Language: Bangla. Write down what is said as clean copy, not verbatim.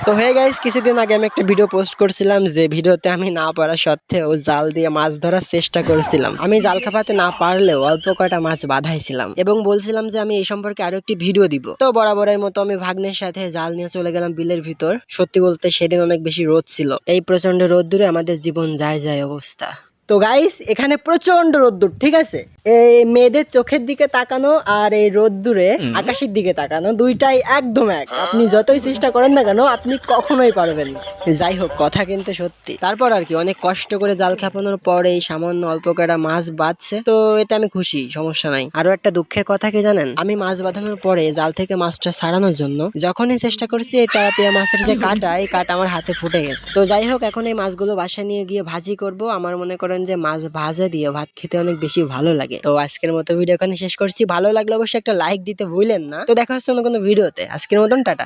তো হয়ে গাইস, কিছুদিন আগে আমি একটা ভিডিও পোস্ট করছিলাম যে ভিডিওতে আমি না পারা সত্ত্বেও জাল দিয়ে মাছ ধরার চেষ্টা করেছিলাম। আমি জাল খাপাতে না পারলেও অল্প কয়টা মাছ বাঁধাইছিলাম এবং বলছিলাম যে আমি এই সম্পর্কে আরো একটি ভিডিও দিব। তো বরাবরের মতো আমি ভাগ্নের সাথে জাল নিয়ে চলে গেলাম বিলের ভিতর। সত্যি বলতে সেদিন অনেক বেশি রোদ ছিল। এই প্রচন্ড রোদ্দুরে আমাদের জীবন যায় যায় অবস্থা। তো গাইস, এখানে প্রচন্ড রোদ্দুর, ঠিক আছে? এই মেয়েদের চোখের দিকে তাকানো আর এই রোদ্দুরে আকাশের দিকে তাকানো দুইটাই একদম এক। আপনি যতই চেষ্টা করেন না কেন, আপনি কখনোই পারবেন না। যাই হোক, কথা কিন্তু সত্যি। তারপর আর কি, অনেক কষ্ট করে জাল খাপানোর পরে এই সামান্য অল্প কটা মাছ বাঁধছে, তো এতে আমি খুশি, সমস্যা নাই। আরো একটা দুঃখের কথা কি জানেন? আমি মাছ বাঁধানোর পরে জাল থেকে মাছটা ছাড়ানোর জন্য যখনই চেষ্টা করছি, এই তেলাপিয়া মাছের যে কাঁটা, এই কাঁটা আমার হাতে ফুটে গেছে। তো যাই হোক, এখন এই মাছগুলো বাসায় নিয়ে গিয়ে ভাজি করব। আমার মনে করেন যে মাছ ভাজা দিয়ে ভাত খেতে অনেক বেশি ভালো লাগে। তো আজকের মতো ভিডিও এখানে শেষ করছি। ভালো লাগলে অবশ্যই একটা লাইক দিতে ভুলেন না। তো দেখা হচ্ছে অন্য কোনো ভিডিওতে। আজকের মতন টাটা।